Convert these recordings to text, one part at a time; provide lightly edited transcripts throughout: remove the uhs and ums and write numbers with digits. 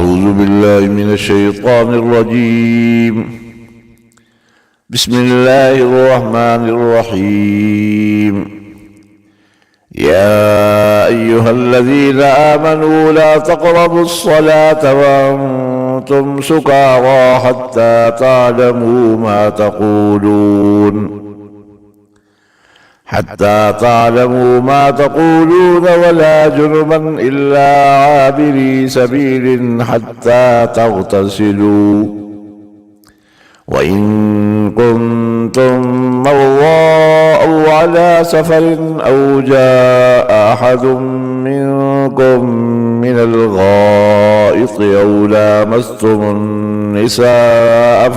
أعوذ بالله من الشيطان الرجيم. بسم الله الرحمن الرحيم. يا أيها الذين آمنوا لا تقربوا الصلاة وأنتم سكارى حتى تعلموا ما تقولون ولا جنبا إلا عابري سبيل حتى تغتسلوا، وإن كنتم مرضى أو على سفر أو جاء أحد منكم من الغائط أو لامستم النساء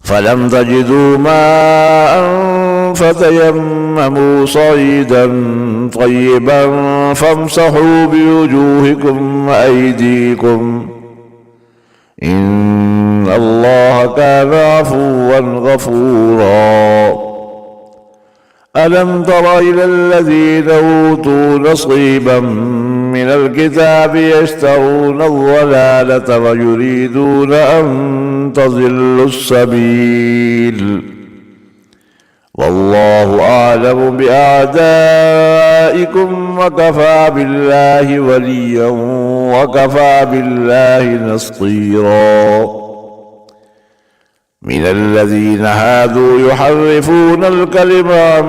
فلم تجدوا ماء فتيمموا صعيدا طيبا فامسحوا بوجوهكم وأيديكم إن الله كان عفوا غفورا. ألم تر إلى الذين أوتوا نصيبا من الكتاب يشترون الضلالة ويريدون أن تضلوا السبيل، والله أعلم بأعدائكم وكفى بالله وليا وكفى بالله نصيرا. من الذين هادوا يحرفون الكلم عن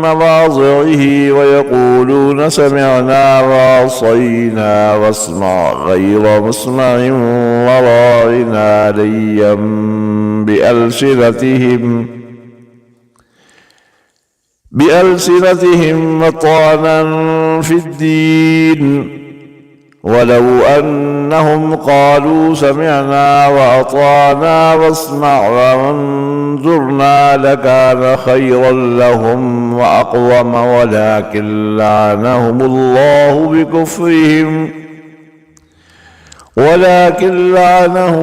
مواضعه ويقولون سمعنا وعصينا واسمع غير مسمع وراعنا ليا بألسنتهم وطعنا في الدين، ولو أنهم قالوا سمعنا وأطعنا واسمع وانظرنا لكان خيرا لهم وأقوم، ولكن لعنهم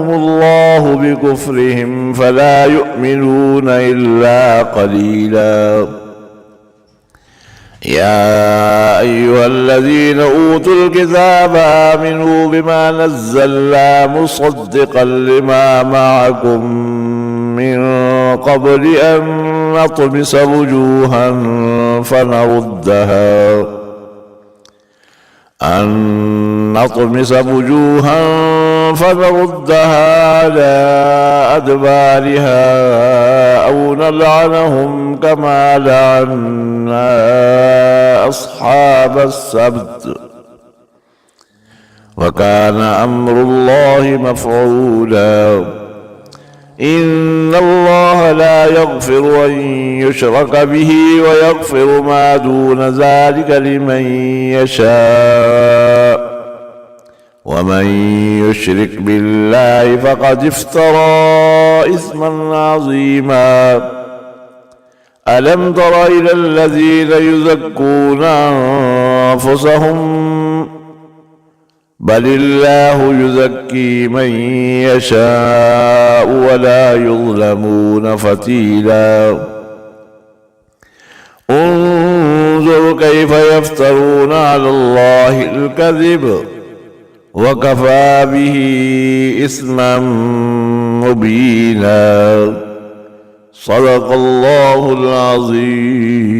الله بكفرهم فلا يؤمنون إلا قليلا. يا أيها الذين أوتوا الكتاب آمنوا بما نزلنا مصدقا لما معكم من قبل أن نطمس وجوها فنردها على أدبارها أو نلعنهم كما لعنا أصحاب السبت، وكان أمر الله مفعولا. إن الله لا يغفر أن يشرك به ويغفر ما دون ذلك لمن يشاء، ومن يشرك بالله فقد افترى إثما عظيما. ألم تر إلى الذين يزكون أنفسهم بل الله يزكي من يشاء ولا يظلمون فتيلا. انظر كيف يفترون على الله الكذب وكفى به إثما مبينا. صدق الله العظيم.